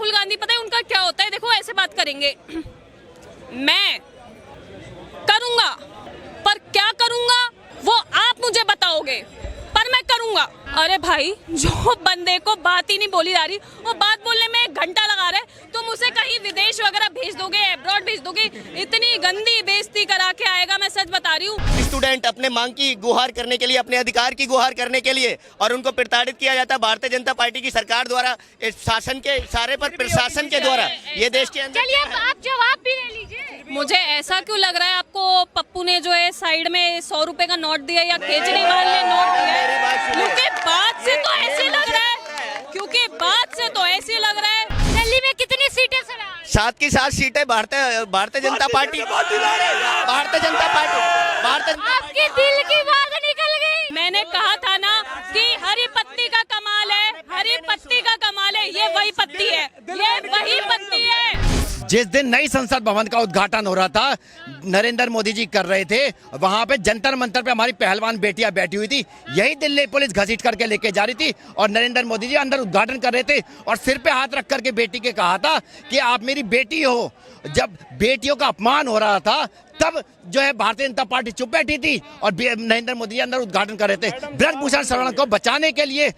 राहुल गांधी पता है उनका क्या होता है, देखो ऐसे बात करेंगे, मैं करूंगा पर क्या करूंगा वो आप मुझे बताओगे, पर मैं करूंगा। अरे भाई, जो बंदे को बात ही नहीं बोली जा रही, वो बात बोलने में 1 घंटा लगा रहे, तुम उसे कहीं विदेश वगैरह भेज दोगे, अब्रॉड भेज दोगे, इतनी गंदी बेइज्जती करा के आएगा, मैं सच बता रही हूँ। स्टूडेंट अपने मांग की गुहार करने के लिए, अपने अधिकार की गुहार करने के लिए, और उनको प्रताड़ित किया जाता है भारतीय जनता पार्टी की सरकार द्वारा, इस शासन के इशारे पर, प्रशासन के द्वारा, ये देश के अंदर। चलिए आप जवाब भी ले लीजिए। मुझे ऐसा क्यों लग रहा है आपको, पप्पू ने जो है साइड में 100 रुपए का नोट दिया या केजरीवाल ने नोट दिया है? क्योंकि बात से तो ऐसे लग रहा है, क्योंकि बात से तो ऐसे लग रहा है। दिल्ली में कितनी सीटें सर? 7 की 7 सीटें भारतीय जनता पार्टी, भारतीय जनता पार्टी, आपके दिल की बात निकल गई। मैंने कहा था ना कि हरी पत्ती का कमाल है, हरी पत्ती का कमाल है, ये वही पत्ती है, ये वही पत्ती है। जिस दिन नई संसद भवन का उद्घाटन हो रहा था, नरेंद्र मोदी जी कर रहे थे, वहां पे जंतर मंतर पे हमारी पहलवान बेटियां बैठी हुई थी, यही दिल्ली पुलिस घसीट करके लेके जा रही थी, और नरेंद्र मोदी जी अंदर उद्घाटन कर रहे थे और सिर पे हाथ रख करके बेटी के कहा था कि आप मेरी बेटी हो। जब बेटियों का अपमान हो रहा था तब जो है भारतीय जनता पार्टी चुप बैठी थी और नरेंद्र मोदी जी अंदर उद्घाटन कर रहे थे। ब्रजभूषण शरण को बचाने के लिए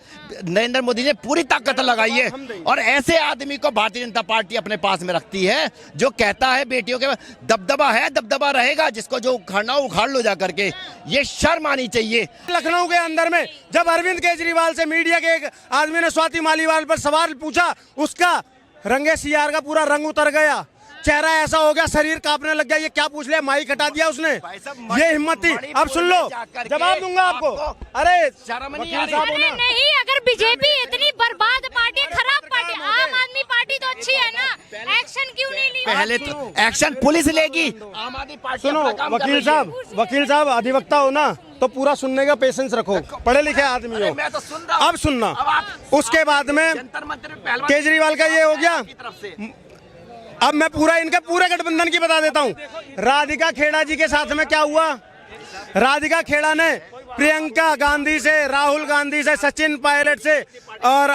नरेंद्र मोदी ने पूरी ताकत लगाई है, और ऐसे आदमी को भारतीय जनता पार्टी अपने पास में रखती है जो कहता है बेटियों के दबदबा है, दबदबा रहेगा, जिसको जो उखाड़ना उखाड़ लो जा करके। ये शर्म आनी चाहिए। लखनऊ के अंदर में जब अरविंद केजरीवाल से मीडिया के एक आदमी ने स्वाति मालीवाल पर सवाल पूछा, उसका रंगे सियार का पूरा रंग उतर गया, चेहरा ऐसा हो गया, शरीर कांपने लग गया। ये क्या पूछ लिया, माइक हटा दिया उसने, ये हिम्मत थी। अब सुन लो, जवाब दूंगा आपको। अरे नहीं, अगर बीजेपी इतनी बर्बाद पार्टी, खराब पार्टी, आम आदमी पार्टी तो अच्छी है ना, एक्शन क्यों नहीं ली? पहले तो एक्शन पुलिस लेगी, आम आदमी पार्टी सुनो वकील साहब अधिवक्ता हो ना, तो पूरा सुनने का पेशेंस रखो, पढ़े लिखे आदमी हो। अब सुनना, उसके बाद में केजरीवाल का ये हो गया। अब मैं पूरा इनके पूरे गठबंधन की बता देता हूँ। राधिका खेड़ा जी के साथ में क्या हुआ, राधिका खेड़ा ने प्रियंका गांधी से, राहुल गांधी से, सचिन पायलट से और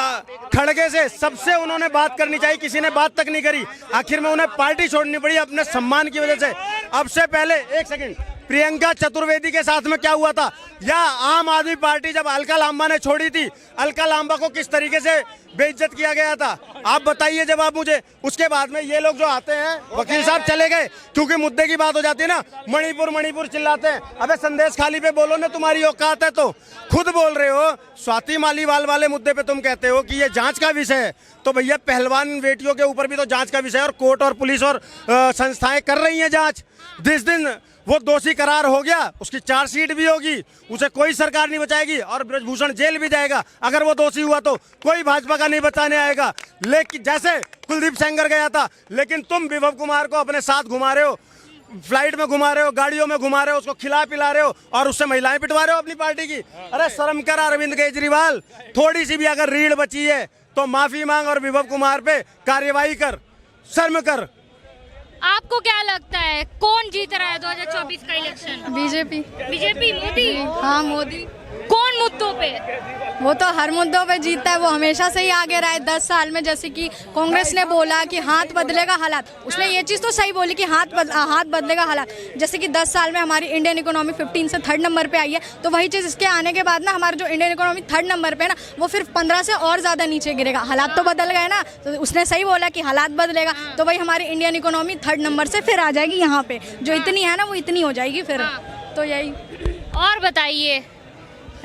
खड़गे से, सबसे उन्होंने बात करनी चाहिए, किसी ने बात तक नहीं करी। आखिर में उन्हें पार्टी छोड़नी पड़ी अपने सम्मान की वजह से। अब से पहले एक सेकंड, प्रियंका चतुर्वेदी के साथ में क्या हुआ था, या आम आदमी पार्टी जब अलका लांबा ने छोड़ी थी, अलका लांबा को किस तरीके से बेइज्जत किया गया था, आप बताइए जवाब मुझे। उसके बाद में ये लोग जो आते हैं, वकील साहब चले गए क्योंकि मुद्दे की बात हो जाती है ना, मणिपुर चिल्लाते हैं। अबे संदेश खाली पे बोलो ना, तुम्हारी औकात है तो। खुद बोल रहे हो स्वाति मालीवाल वाले मुद्दे पे तुम कहते हो कि ये जांच का विषय है, तो भैया पहलवान बेटियों के ऊपर भी तो जांच का विषय है, और कोर्ट और पुलिस और संस्थाएं कर रही हैं जांच। जिस दिन वो दोषी करार हो गया, उसकी चार्जशीट भी होगी, उसे कोई सरकार नहीं बचाएगी, और ब्रजभूषण जेल भी जाएगा अगर वो दोषी हुआ तो। कोई भाजपा का नहीं बचाने आएगा। लेकिन जैसे कुलदीप सेंगर गया था, लेकिन तुम विभव कुमार को अपने साथ घुमा रहे हो, फ्लाइट में घुमा रहे हो, गाड़ियों में घुमा रहे हो, उसको खिला पिला रहे हो, और उससे महिलाएं पिटवा रहे हो अपनी पार्टी की। अरे शर्म कर अरविंद केजरीवाल, थोड़ी सी भी अगर रीढ़ बची है तो माफी मांग और विभव कुमार पे कार्यवाही कर, शर्म कर। आपको क्या लगता है कौन जीत रहा है 2024 का इलेक्शन? बीजेपी। बीजेपी? मोदी? हाँ मोदी। कौन मुद्दों पे? वो तो हर मुद्दों पे जीतता है, वो हमेशा से ही आगे रहा है 10 साल में। जैसे कि कांग्रेस ने बोला कि हाथ बदलेगा हालात, उसने ये चीज़ तो सही बोली कि हाथ बदलेगा हालात। जैसे कि 10 साल में हमारी इंडियन इकोनॉमी 15 से 3rd नंबर पे आई है, तो वही चीज़ इसके आने के बाद ना हमारा जो इंडियन इकोनॉमी 3rd नंबर पे है ना, वो फिर 15 से और ज़्यादा नीचे गिरेगा। हालात तो बदल गए ना, तो उसने सही बोला कि हालात बदलेगा, तो वही हमारी इंडियन इकोनॉमी 3rd नंबर से फिर आ जाएगी यहाँ पे, जो इतनी है ना वो इतनी हो जाएगी फिर। तो यही। और बताइए,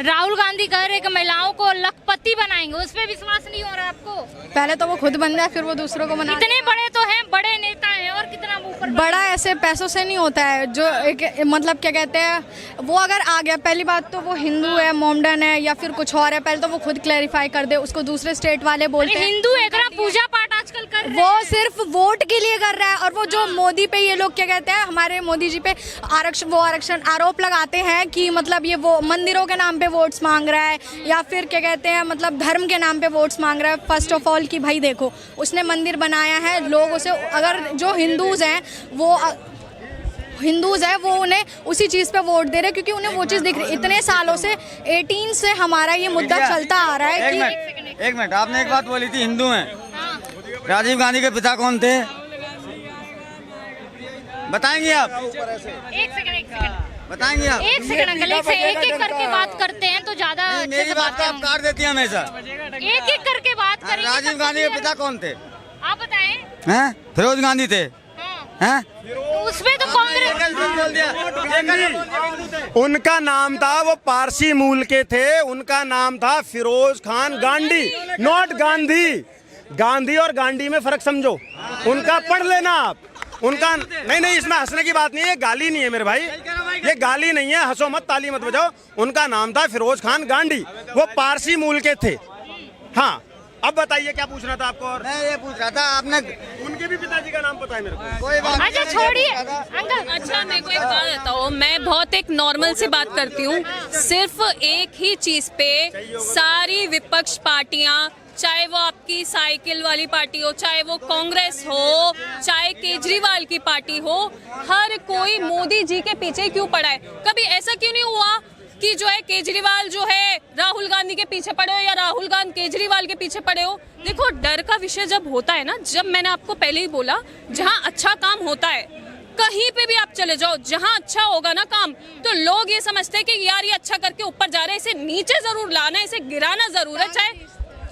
राहुल गांधी कह रहे कि महिलाओं को लखपति बनाएंगे, उस पर विश्वास नहीं हो रहा आपको? पहले तो वो खुद बन जाए, फिर वो दूसरों को बना। इतने बड़े तो हैं, बड़े नेता हैं, और कितना ऊपर। बड़ा ऐसे पैसों से नहीं होता है, जो एक मतलब क्या कहते हैं, वो अगर आ गया, पहली बात तो वो हिंदू है, मोमडन है, या फिर कुछ और है, पहले तो वो खुद क्लैरिफाई कर दे। उसको दूसरे स्टेट वाले बोलते हैं हिंदू है, इतना पूजा पाठ आजकल कर रहे हैं। वो सिर्फ वोट के लिए कर रहा है। और वो जो मोदी पे ये लोग क्या कहते हैं, हमारे मोदी जी पे आरक्षण आरोप लगाते हैं कि मतलब ये वो मंदिरों के नाम पे वोट्स मांग रहा है, या फिर क्या कहते हैं मतलब धर्म के नाम पे वोट्स मांग रहा है। फर्स्ट ऑफ ऑल कि भाई देखो, उसने मंदिर बनाया है, लोग उसे, अगर जो हिंदूज हैं वो उन्हें उसी चीज़ पे वोट दे रहे हैं, क्योंकि उन्हें वो चीज़ दिख रही। इतने सालों से 18 से हमारा ये मुद्दा चलता आ रहा है कि एक मिनट, आपने एक बात बोली थी हिंदू हैं, राजीव गांधी के पिता कौन थे? बताएंगे आप? एक सेकंड बताएंगे आप? एक सेकंड अंकल, एक एक करके बात करते हैं तो ज्यादा अच्छे मेरी से बात बात आप काट देती हैं हमेशा। एक एक करके बात करेंगे। राजीव गांधी के पिता कौन थे? आप बताएं। हैं? फिरोज गांधी थे। हैं? तो उसमें तो कांग्रेस बोल दिया। उनका नाम था, वो पारसी मूल के थे, उनका नाम था फिरोज खान गांधी, नॉट गांधी। गांधी और गांधी में फर्क समझो, उनका पढ़ लेना आप। उनका नहीं, इसमें हंसने की बात नहीं है, गाली नहीं है मेरे भाई, ये गाली नहीं है, हंसो मत, ताली मत बजाओ। उनका नाम था फिरोज खान गांधी, वो पारसी मूल के थे। हाँ, अब बताइए क्या पूछना था आपको? और मैं ये पूछ रहा था, आपने उनके भी पिताजी का नाम पता है मेरे को? कोई बात अच्छा छोड़िए अंकल। अच्छा, मेरे को एक बात बताओ, मैं बहुत एक नॉर्मल सी बात करती हूँ, सिर्फ एक ही चीज पे सारी विपक्ष पार्टियां, चाहे वो आपकी साइकिल वाली पार्टी हो, चाहे वो कांग्रेस हो, चाहे केजरीवाल की पार्टी हो, हर कोई मोदी जी के पीछे क्यों पड़ा है? कभी ऐसा क्यों नहीं हुआ कि जो है केजरीवाल जो है राहुल गांधी के पीछे पड़े हो या राहुल गांधी केजरीवाल के पीछे पड़े हो? देखो, डर का विषय जब होता है ना, जब मैंने आपको पहले ही बोला, जहां अच्छा काम होता है कहीं पे भी आप चले जाओ, जहां अच्छा होगा ना काम, तो लोग ये समझते हैं कि यार ये अच्छा करके ऊपर जा रहे हैं, इसे नीचे जरूर लाना है, इसे गिराना जरूर है,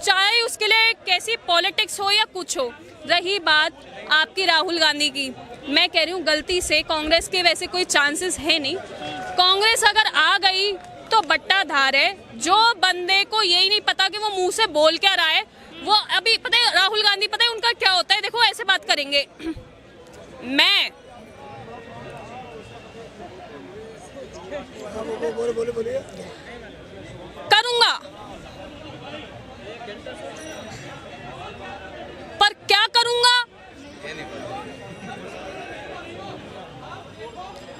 चाहे उसके लिए कैसी पॉलिटिक्स हो या कुछ हो। रही बात आपकी राहुल गांधी की, मैं कह रही हूँ गलती से कांग्रेस के वैसे कोई चांसेस है नहीं। कांग्रेस अगर आ गई तो बट्टा धार है। जो बंदे को यही नहीं पता कि वो मुंह से बोल क्या रहा है, वो अभी पता है राहुल गांधी, पता है उनका क्या होता है? देखो, ऐसे बात करेंगे, मैं करूंगा पर क्या करूंगा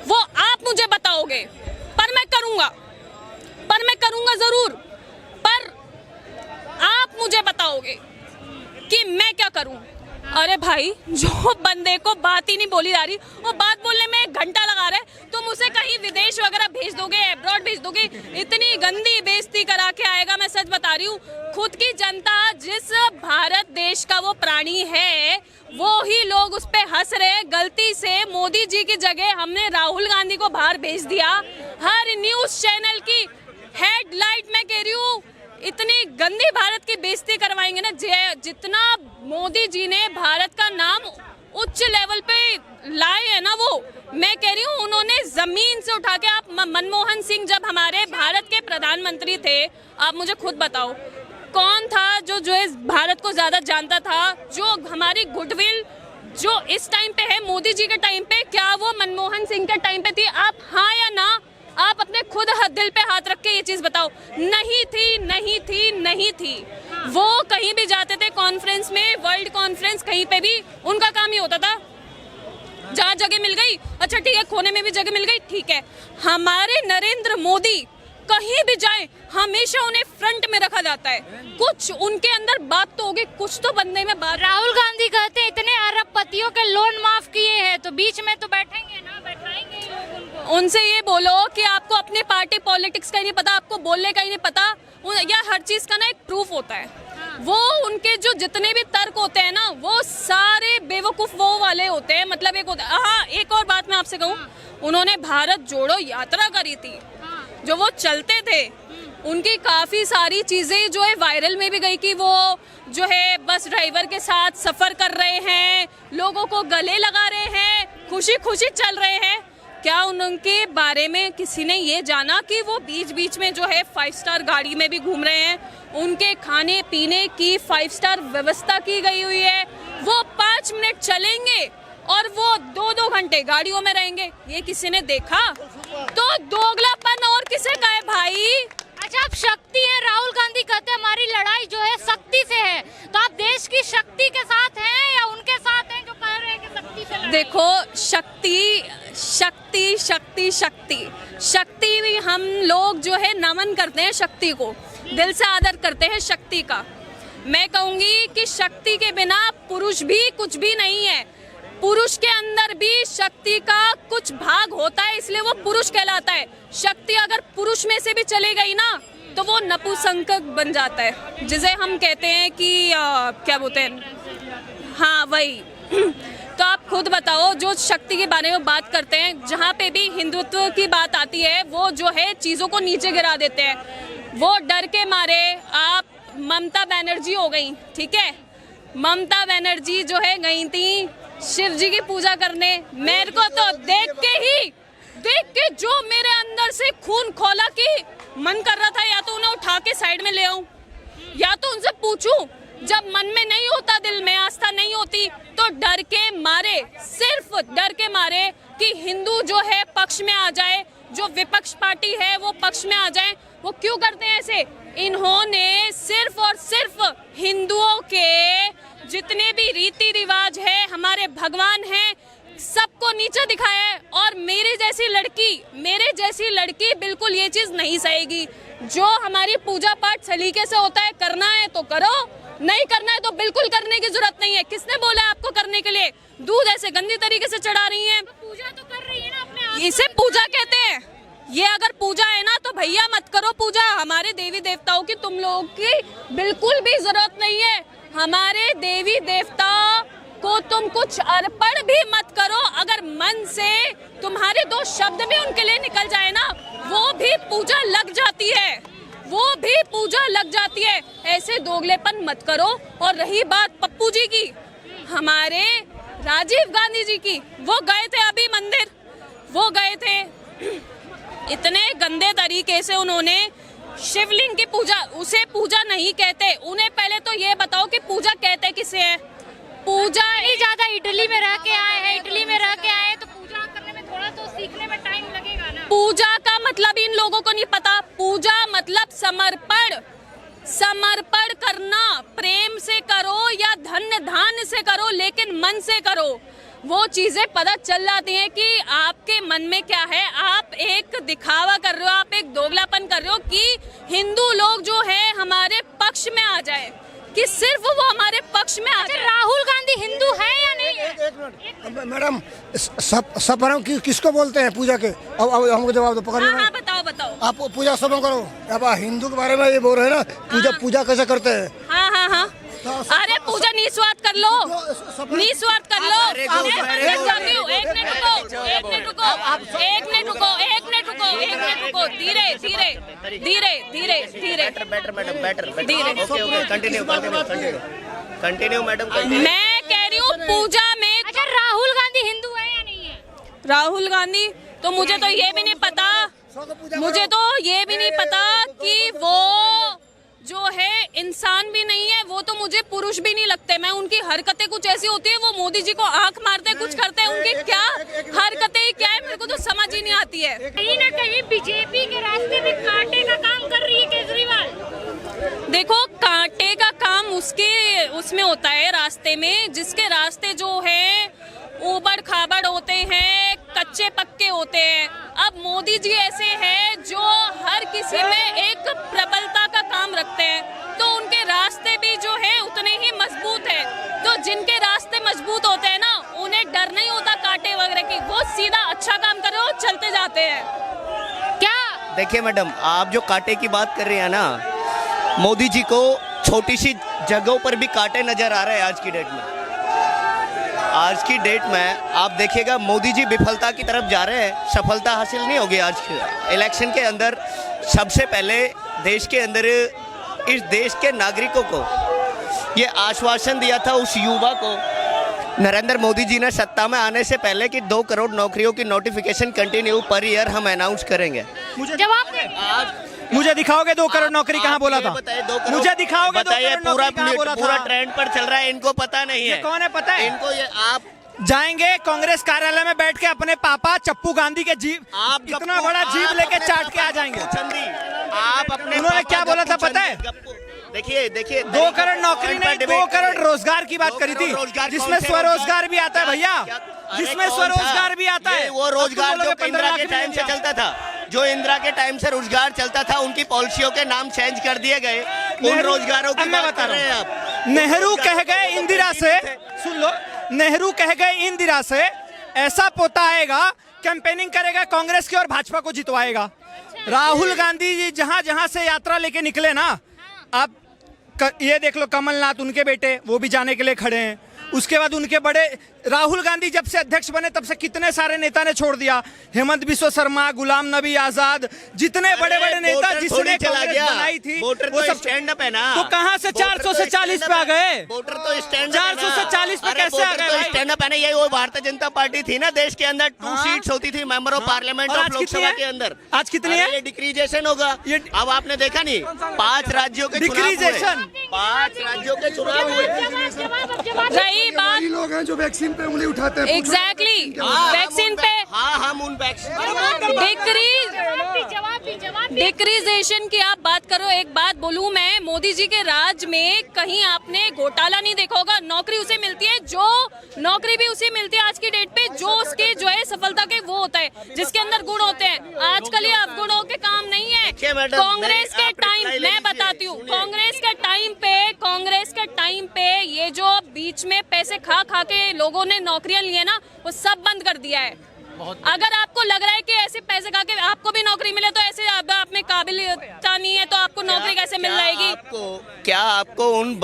वो आप मुझे बताओगे, पर मैं करूंगा जरूर, पर आप मुझे बताओगे कि मैं क्या करूं। अरे भाई, जो बंदे को बात ही नहीं बोली जा रही, वो बात बोलने में 1 घंटा लगा रहा है, तुम उसे कहीं विदेश वगैरह भेज दोगे, अब्रॉड भेज दोगे, इतनी गंदी बेइज्जती करा के आएगा। मैं सच बता रही हूँ, खुद की जनता, जिस भारत देश का वो प्राणी है, वो ही लोग उस पे हंस रहे। गलती से मोदी जी की जगह हमने राहुल गांधी को बाहर भेज दिया। हर न्यूज चैनल की हेडलाइट में कह रही हूँ, इतनी गंदी भारत की बेइज्जती करवाएंगे ना, जितना मोदी जी ने भारत का नाम उच्च लेवल पे लाए है ना, वो मैं कह रही हूँ, उन्होंने जमीन से उठा के, आप मनमोहन सिंह जब हमारे भारत के प्रधानमंत्री थे, आप मुझे खुद बताओ कौन था जो इस भारत को ज्यादा जानता था? जो हमारी गुडविल जो इस टाइम पे है मोदी जी के टाइम पे, क्या वो मनमोहन सिंह के टाइम पे थी? आप हाँ या ना, आप अपने खुद दिल पे हाथ रख के ये चीज बताओ। नहीं थी, नहीं थी, नहीं थी। वो कहीं भी जाते थे कॉन्फ्रेंस में, वर्ल्ड कॉन्फ्रेंस, कहीं पे भी उनका काम ही होता था, जहाँ जगह मिल गई, अच्छा ठीक है, खोने में भी जगह मिल गई, ठीक है। हमारे नरेंद्र मोदी कहीं भी जाए, हमेशा उन्हें फ्रंट में रखा जाता है। कुछ उनके अंदर बात तो होगी, कुछ तो बंदे में बात। राहुल गांधी कहते हैं इतने अरबपतियों के लोन माफ किए हैं, तो बीच में तो बैठेंगे ना, बैठाएंगे ही लोग उनको। उनसे ये बोलो कि आपको अपने पार्टी पॉलिटिक्स का ही नहीं पता, आपको बोलने का ही नहीं पता, या हर चीज का ना एक प्रूफ होता है। वो उनके जो जितने भी तर्क होते हैं ना, वो सारे बेवकूफ वो वाले होते हैं। मतलब एक होता है, हाँ, एक और बात मैं आपसे कहूँ, उन्होंने भारत जोड़ो यात्रा करी थी, जो वो चलते थे, उनकी काफी सारी चीजें जो है वायरल में भी गई कि वो जो है बस ड्राइवर के साथ सफर कर रहे हैं, लोगों को गले लगा रहे हैं, खुशी खुशी चल रहे हैं। क्या उनके बारे में किसी ने ये जाना कि वो बीच बीच में जो है 5 स्टार गाड़ी में भी घूम रहे हैं? उनके खाने पीने की 5 स्टार व्यवस्था की गई हुई है। वो 5 मिनट चलेंगे और वो 2-2 घंटे गाड़ियों में रहेंगे। ये किसी ने देखा? तो दोगलापन और किसे का है भाई? अच्छा, आप शक्ति है, राहुल गांधी कहते हैं हमारी लड़ाई जो है शक्ति से है, तो आप देश की शक्ति के साथ हैं या उनके साथ हैं जो कह रहे हैं कि शक्ति से लड़ाई? देखो, शक्ति शक्ति शक्ति शक्ति शक्ति भी हम लोग जो है नमन करते हैं, शक्ति को दिल से आदर करते हैं शक्ति का। मैं कहूँगी कि शक्ति के बिना पुरुष भी कुछ भी नहीं है। पुरुष के अंदर भी शक्ति का कुछ भाग होता है, इसलिए वो पुरुष कहलाता है। शक्ति अगर पुरुष में से भी चली गई ना, तो वो नपुंसक बन जाता है, जिसे हम कहते हैं कि क्या बोलते हैं, वही तो आप खुद बताओ, जो शक्ति के बारे में बात करते हैं, जहाँ पे भी हिंदुत्व की बात आती है वो जो है चीज़ों को नीचे गिरा देते हैं। वो डर के मारे आप ममता बनर्जी हो गई, ठीक है, ममता बनर्जी जो है गई थी शिव जी की पूजा करने। मेरे को तो देख के जो मेरे अंदर से खून खौला कि मन कर रहा था या तो उन्हें उठा के साइड में ले आऊं या तो उनसे पूछूं। जब मन में नहीं होता, दिल में आस्था नहीं होती, तो डर के मारे, सिर्फ डर के मारे कि हिंदू जो है पक्ष में आ जाए, जो विपक्ष पार्टी है वो पक्ष में आ जाए। वो क्यों करते हैं ऐसे? इन्होंने सिर्फ और सिर्फ हिंदुओं के जितने भी रीति रिवाज है, हमारे भगवान हैं, सबको नीचे दिखाया है। और मेरे जैसी लड़की बिल्कुल ये चीज नहीं सहेगी। जो हमारी पूजा पाठ सलीके से होता है, करना है तो करो, नहीं करना है तो बिल्कुल करने की जरूरत नहीं है। किसने बोला आपको करने के लिए? दूध ऐसे गंदी तरीके से चढ़ा रही हैं। पूजा तो कर रही है ना अपने आप। इसे पूजा कहते हैं। ये अगर पूजा है ना तो भैया मत करो पूजा। हमारे देवी देवताओं की तुम लोगों की बिल्कुल भी जरूरत नहीं है। हमारे देवी देवता को तुम कुछ अर्पण भी मत करो। अगर मन से तुम्हारे दो शब्द भी उनके लिए निकल जाए ना, वो भी पूजा लग जाती है, वो भी पूजा लग जाती है। ऐसे दोगलेपन मत करो। और रही बात पप्पू जी की, हमारे राजीव गांधी जी की, वो गए थे अभी मंदिर, वो गए थे, इतने गंदे तरीके से उन्होंने शिवलिंग की पूजा, उसे पूजा नहीं कहते। उन्हें पहले तो ये बताओ कि पूजा कहते किसे है? पूजा ही ज्यादा इटली में रह के आए हैं, इटली में रह के आए तो पूजा करने में थोड़ा तो सीखने में टाइम लगेगा ना। पूजा का मतलब इन लोगों को नहीं पता। पूजा मतलब समर्पण करना। प्रेम से करो या धन्य धान्य से करो, लेकिन मन से करो। वो चीजें पता चल जाती हैं कि आपके मन में क्या है। आप एक दिखावा कर रहे हो, आप एक दोगलापन कर रहे हो कि हिंदू लोग जो है हमारे पक्ष में आ जाए, कि सिर्फ वो हमारे पक्ष में आ जाए। राहुल गांधी हिंदू है या नहीं है? एक मिनट मैडम, सपरम किसको बोलते हैं पूजा के? अब हमको जवाब दो, पकड़। हाँ, बताओ। आप पूजा सब करो। अब हिंदू के बारे में ये बोल रहे हैं ना, पूजा कैसे करते हैं? हाँ। अरे पूजा निस्वार्थ कर लो, निस्वार्थ कर लो। एक मिनट रुको, धीरे। Continue madam. मैं कह रही हूँ पूजा में। अच्छा, राहुल गांधी हिंदू है या नहीं है? राहुल गांधी तो मुझे तो ये भी नहीं पता, कि वो जो है इंसान भी नहीं है, वो तो मुझे पुरुष भी नहीं लगते। मैं उनकी हरकतें कुछ ऐसी होती है, वो मोदी जी को आंख मारते कुछ करते हैं, उनकी क्या हरकतें क्या है मेरे को तो समझ ही नहीं आती है। कहीं ना कहीं बीजेपी के रास्ते में कांटे का काम कर रही है केजरीवाल। देखो, कांटे का काम उसमें होता है रास्ते में, जिसके रास्ते जो है ऊबड़ खाबड़ होते हैं, कच्चे पक्के होते हैं। अब मोदी जी ऐसे हैं जो हर किसी में एक प्रबलता का काम रखते हैं, तो उनके रास्ते भी जो है उतने ही मजबूत है। तो जिनके रास्ते मजबूत होते हैं ना, उन्हें डर नहीं होता कांटे वगैरह की, वो सीधा अच्छा काम कर रहे हो, चलते जाते हैं। क्या देखिए मैडम, आप जो कांटे की बात कर रहे हैं ना, मोदी जी को छोटी सी जगहों पर भी कांटे नजर आ रहे हैं आज की डेट में। आज की डेट में आप देखिएगा मोदी जी विफलता की तरफ जा रहे हैं, सफलता हासिल नहीं होगी। आज के इलेक्शन के अंदर सबसे पहले देश के अंदर इस देश के नागरिकों को ये आश्वासन दिया था उस युवा को नरेंद्र मोदी जी ने सत्ता में आने से पहले कि 2 करोड़ नौकरियों की नोटिफिकेशन कंटिन्यू पर ईयर हम अनाउंस करेंगे। मुझे दिखाओगे 2 करोड़ नौकरी कहाँ बोला था? मुझे दिखाओगे 2 करोड़ नौकरी कहाँ बोला था? पूरा ट्रेंड पर चल रहा है, इनको पता नहीं है। कौन है पता है इनको? ये आप जाएंगे कांग्रेस कार्यालय में बैठ के अपने पापा चप्पू गांधी के जीप, आप इतना बड़ा जीप लेके चाट के आ जाएंगे। आप अपने उन्होंने क्या बोला था पता है? देखिए 2 करोड़ नौकरी नहीं, 2 करोड़ रोजगार की बात करी थी, जिसमें स्वरोजगार भी आता है भैया, जिसमें स्वरोजगार भी आता है। वो रोजगार जो इंदिरा के टाइम से चलता था, जो इंदिरा के टाइम से रोजगार चलता था, उनकी पॉलिसियों के नाम चेंज कर दिए गए। उन रोजगारों की बात कर रहे हैं आप। नेहरू कह गए इंदिरा से, सुन लो, नेहरू कह गए इंदिरा से ऐसा पोता आएगा, कैंपेनिंग करेगा कांग्रेस की और भाजपा को जितवाएगा। राहुल गांधी जी जहां जहां से यात्रा लेके निकले ना, आप ये देख लो, कमलनाथ उनके बेटे वो भी जाने के लिए खड़े हैं, उसके बाद उनके बड़े राहुल गांधी जब से अध्यक्ष बने तब से कितने सारे नेता ने छोड़ दिया। हेमंत बिस्वा शर्मा, गुलाम नबी आजाद, जितने बड़े बड़े नेता जिसने कांग्रेस बनाई थी वो सब स्टैंड अप है ना। तो कहाँ से 400 से 40 पे आ गए? वोटर तो स्टैंड 400 से 40 पे कैसे आ गए? स्टैंड अप है ना। ये वो भारतीय जनता पार्टी थी ना, देश के अंदर 2 सीट्स होती थी member of parliament of Lok Sabha के अंदर। आज कितनी है? ये डिक्रीजेशन होगा। अब आपने देखा नहीं, 5 राज्यों के डिक्रीजेशन, 5 राज्यों के चुनाव हुए। रही बात, लोग हैं जो वैक्सीन पे उंगली उठाते हैं। एग्जैक्टली वैक्सीन पे हाँ हम उन डिक्रीजेशन की आप बात करो। एक बात बोलूं मैं, मोदी जी के राज में कहीं आपने घोटाला नहीं देखा होगा। नौकरी उसे मिलती है, जो नौकरी भी उसे मिलती है आज की डेट पे जो उसके जो है सफलता के वो होता है, जिसके अंदर गुण होते हैं। आजकल ये अवगुणों के काम नहीं है। कांग्रेस के टाइम, मैं बताती हूँ, कांग्रेस के टाइम पे ये जो बीच में पैसे खा खा के लोगों ने नौकरियां ली है ना, वो सब बंद कर दिया है। अगर आपको लग रहा है कि ऐसे पैसे खा के आपको भी नौकरी मिले, तो ऐसे आप में काबिलियता नहीं है तो आपको नौकरी कैसे मिल जाएगी? क्या आपको उन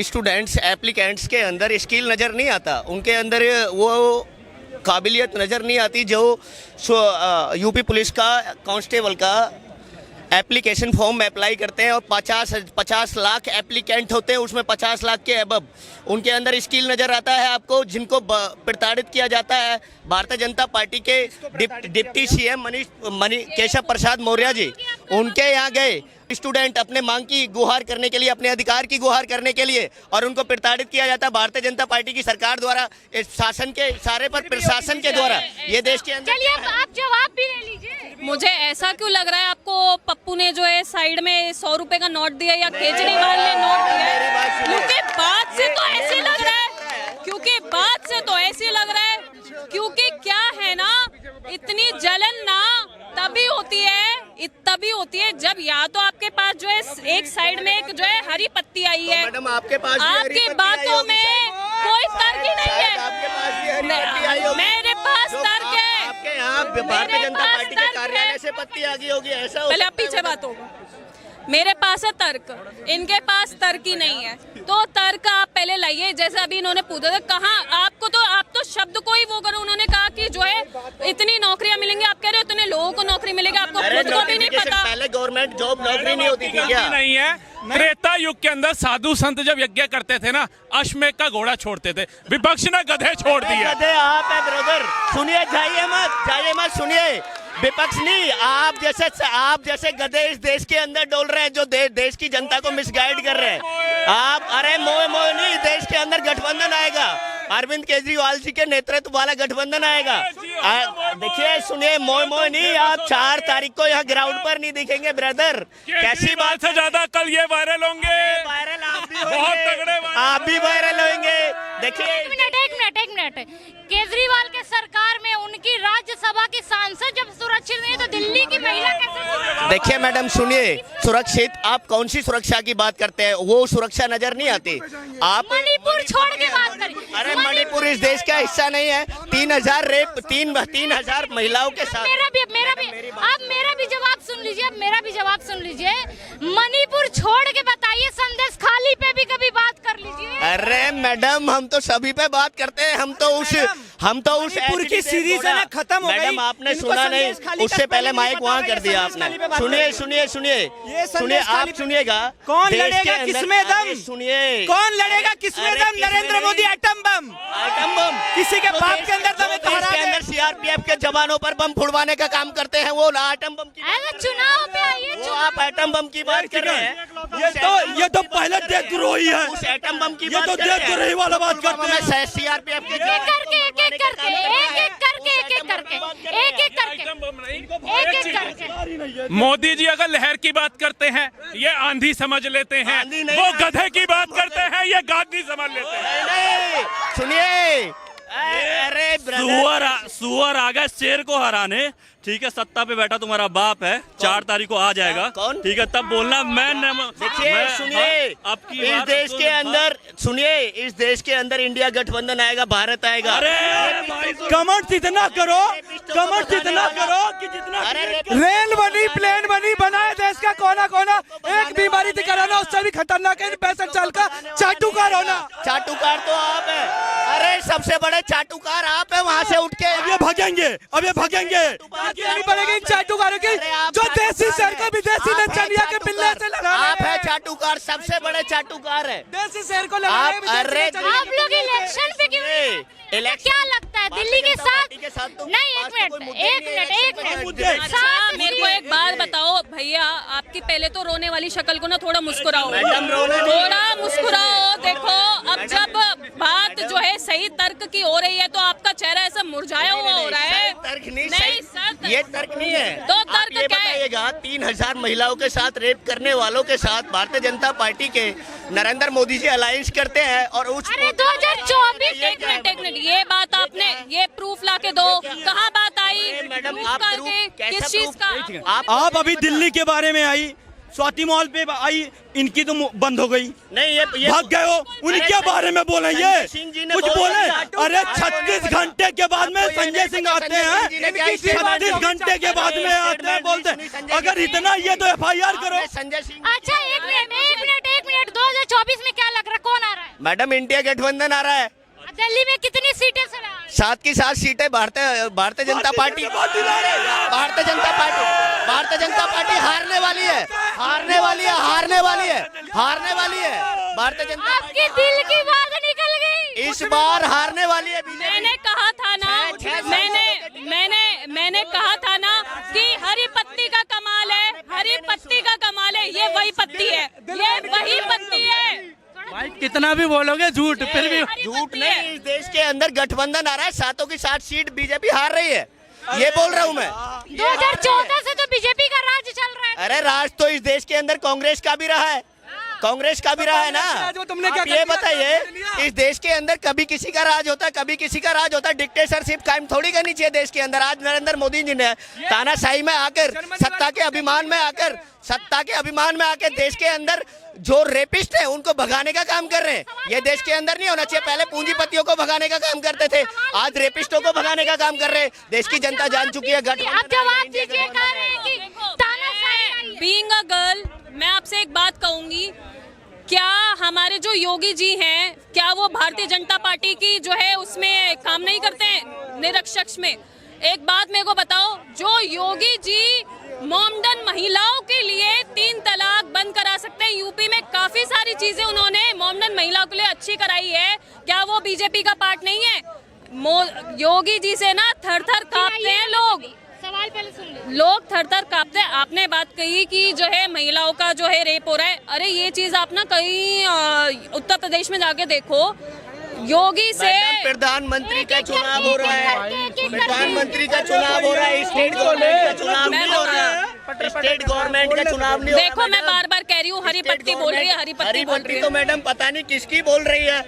स्टूडेंट्स एप्लीकेंट्स के अंदर स्किल नजर नहीं आता? उनके अंदर वो काबिलियत नजर नहीं आती जो यूपी पुलिस का कांस्टेबल का एप्लीकेशन फॉर्म में अप्लाई करते हैं और 50 लाख एप्लीकेंट होते हैं, उसमें 50 लाख के अबव उनके अंदर स्किल नजर आता है आपको, जिनको प्रताड़ित किया जाता है। भारतीय जनता पार्टी के डिप्टी सीएम केशव प्रसाद मौर्य जी, उनके यहाँ गए स्टूडेंट अपने मांग की गुहार करने के लिए, अपने अधिकार की गुहार करने के लिए, और उनको प्रताड़ित किया जाता है भारतीय जनता पार्टी की सरकार द्वारा, इस शासन के इशारे पर, प्रशासन के द्वारा। ये देश के अंदर। चलिए आप जवाब भी ले लीजिए। मुझे ऐसा क्यों लग रहा है आपको पप्पू ने जो है साइड में 100 रुपए का नोट दिया या केजरीवाल ने नोट दिया है? क्योंकि बात से तो ऐसे लग रहा है, क्योंकि क्या है ना, इतनी जलन ना तभी होती है जब या तो आपके पास जो है एक साइड में एक जो है हरी पत्ती आई है। मैडम आपके पास आपकी बातों में कोई तर्क ही नहीं है। मेरे पास तर्क है। आपके यहाँ भारतीय जनता पार्टी के कार्यालय से पत्ती आ गई होगी, ऐसा? पहले आप पीछे बात होगा। मेरे पास है तर्क, इनके पास तर्क ही नहीं है। तो तर्क आप पहले लाइए। जैसे अभी इन्होंने पूछा था, कहाँ आपको, तो आप तो शब्द को ही वो करो। उन्होंने कहा कि जो है इतनी नौकरियां मिलेंगी, आप कह रहे हो इतने लोगों को नौकरी मिलेगी, आपको खुद को भी नहीं पता। पहले गवर्नमेंट जॉब नौकरी नहीं होती थी क्या? नहीं है। त्रेता युग के अंदर साधु संत जब यज्ञ करते थे ना, अश्वमेध का घोड़ा छोड़ते थे, विपक्ष ने गधे छोड़ दिए। गधे आप है ब्रदर, सुनिए, जाइए मत सुनिए। विपक्ष नहीं, आप जैसे गधे इस देश के अंदर डोल रहे हैं, जो देश की जनता को मिसगाइड कर रहे हैं आप। अरे मोह नहीं, देश के अंदर गठबंधन आएगा, अरविंद केजरीवाल जी के नेतृत्व वाला गठबंधन आएगा। देखिए, सुनिए, मोह नहीं, आप 4 तारीख को यहाँ ग्राउंड पर नहीं दिखेंगे ब्रदर। कैसी बात से ज्यादा कल ये वायरल होंगे। वायरल आप भी बहुत तगड़े, आप भी वायरल होंगे। देखिए, एक मिनट केजरीवाल के सरकार में उनकी राज्यसभा की सांसद जब सुरक्षित नहीं, तो दिल्ली की महिला कैसे? देखिए मैडम, सुनिए, सुरक्षित, आप कौन सी सुरक्षा की बात करते हैं? वो सुरक्षा नजर नहीं आती। आप मणिपुर छोड़ के बात करें। अरे मणिपुर इस देश का हिस्सा नहीं है। 3000 रेप, 3000 महिलाओं के साथ। मेरा भी जवाब सुन लीजिए। मणिपुर छोड़ के बताइए, संदेश खाली पे भी कभी बात कर लीजिए। अरे मैडम, हम तो सभी पे बात करते हैं। हम तो उस मणिपुर की सीरीज है ना, खत्म हो गई। मैडम आपने सुना नहीं, उससे पहले माइक वहाँ कर दिया आपने। सुनिए, आप सुनिएगा। कौन लड़ेगा किसमें दम? सुनिए, कौन लड़ेगा किसमें दम? नरेंद्र मोदी एटम बम किसी के बाप के अंदर दम है तो हरा के अंदर सीआरपीएफ के जवानों पर बम फुड़वाने का काम करते हैं। वो एटम बम की, चुनाव पे आइए, वो आप एटम बम की बात कर रहे हैं। ये तो पहले देशद्रोही है। उस एटम बम की ये तो देशद्रोही वाला बात करते हैं। सीआरपीएफ के मोदी जी अगर लहर की बात करते हैं, ये आंधी समझ लेते हैं। वो गधे की बात करते हैं, ये गांधी समझ लेते हैं। नहीं, सुनिए, अरे सुअर आ गया शेर को हराने। ठीक है, सत्ता पे बैठा तुम्हारा बाप है, 4 तारीख को आ जाएगा। कौन? ठीक है, तब बोलना। देखिए, सुनिए, इस देश के अंदर, सुनिए, इस देश के अंदर इंडिया गठबंधन आएगा, भारत आएगा। अरे कमेंट इतना करो कमर जितना करो कि जितना रेल बनी, प्लेन बनी, बनाए देश का कोना कोना। एक बीमारी थी कोरोना, उससे भी खतरनाक है 65 साल का चाटुकार होना। चाटुकार तो आप है, अरे सबसे बड़े चाटुकार आप है। वहाँ से उठ के अब ये भागेंगे, अब ये भागेंगे। नहीं पड़ेगी इन चाटुकारों की जो देसी शेर को विदेशी नचनिया के पिल्ले से लड़ा रहे आप है चाटुकार, सबसे बड़े चाटुकार है देसी शेर को लड़ा आप। अरे आप लोग इलेक्शन पे क्यों नहीं आए? क्या लगता है दिल्ली के साथ नहीं? एक मिनट अच्छा मेरे को एक बात बताओ भैया, आपकी पहले तो रोने वाली शक्ल को ना थोड़ा मुस्कुराओ, थोड़ा मुस्कुराओ। देखो अब जब बात जो है सही तर्क की हो रही है तो आपका चेहरा ऐसा मुरझाया हुआ हो रहा है। तर्क नहीं, नहीं सर, ये तर्क नहीं है। तो आप तर्क ये क्या है? बताइएगा 3000 महिलाओं के साथ रेप करने वालों के साथ भारतीय जनता पार्टी के नरेंद्र मोदी जी अलायंस करते हैं और उस अरे 2024 एक मिनट ये बात आपने ये प्रूफ ला के दो, कहाँ बात आई? मैडम, प्रूफ आप करके, प्रूफ कैसा किस चीज प्रूफ? का? आप अभी दिल्ली के बारे में आई, स्वाति मॉल पे आई, इनकी तो बंद हो गई, नहीं ये भाग गए हो। उनके बारे में बोले ये सिंह जी ने कुछ बोला बोले। अरे 36 घंटे के बाद में संजय सिंह आते हैं, 36 घंटे के बाद में आते हैं, बोलते हैं अगर इतना ये तो FIR करो। संजय सिंह। अच्छा एक मिनट 2024 में क्या लग रहा है, कौन आ रहा है? मैडम इंडिया गठबंधन आ रहा है। दिल्ली में कितनी सीटें से रहा है? 7 की 7 सीटें भारतीय जनता पार्टी हारने वाली है भारतीय जनता आपके दिल की बात निकल गई। इस बार हारने वाली है। मैंने कहा था ना, मैंने कहा था ना कि हरी पत्ती का कमाल है, हरी पत्ती का कमाल है। ये वही पत्ती है, ये वही पत्ती है। भाई कितना भी बोलोगे झूठ, फिर भी झूठ नहीं। इस देश के अंदर गठबंधन आ रहा है, 7 की 7 सीट बीजेपी हार रही है, ये बोल रहा हूँ मैं। 2014 से तो बीजेपी का राज चल रहा है। अरे राज तो इस देश के अंदर कांग्रेस का भी रहा है, कांग्रेस का भी रहा है ना। आप ये बताइए इस देश के अंदर कभी किसी का राज होता है, कभी किसी का राज होता है। डिक्टेटरशिप कायम थोड़ी करनी चाहिए देश के अंदर। आज नरेंद्र मोदी जी ने तानाशाही में आकर, सत्ता के अभिमान में आकर देश के अंदर जो रेपिस्ट है उनको भगाने का काम कर रहे हैं। ये देश के अंदर नहीं होना चाहिए। पहले पूंजीपतियों को भगाने का काम करते थे, आज रेपिस्टों को भगाने का काम कर रहे हैं। देश की जनता जान चुकी है। आप जवाब दीजिए, कह रहे हैं कि तानाशाही। बीइंग अ गर्ल मैं आपसे एक बात कहूंगी, क्या हमारे जो योगी जी हैं, क्या वो भारतीय जनता पार्टी की जो है उसमें काम नहीं करते हैं, निरक्षक में? एक बात मेरे को बताओ, जो योगी जी मोमडन महिलाओं के लिए 3 तलाक बंद करा सकते हैं, यूपी में काफी सारी चीजें उन्होंने मोमडन महिलाओं के लिए अच्छी कराई है, क्या वो बीजेपी का पार्ट नहीं है? योगी जी से ना थर थर कांपते हैं लोग। सवाल पहले सुन लो। लोग थर थर कांपते हैं। आपने बात कही कि जो है महिलाओं का जो है रेप हो रहा है। अरे ये चीज आप ना कहीं उत्तर प्रदेश में जाके देखो, योगी से प्रधानमंत्री का चुनाव हो रहा है, प्रधानमंत्री का चुनाव हो रहा है, स्टेट गवर्नमेंट का चुनाव नहीं हो रहा है, स्टेट गवर्नमेंट का चुनाव नहीं हो रहा। देखो मैं बार बार कह रही हूँ हरी पट्टी बोल रही है, हरी पट्टी बोल रही है। तो मैडम पता नहीं किसकी बोल रही है।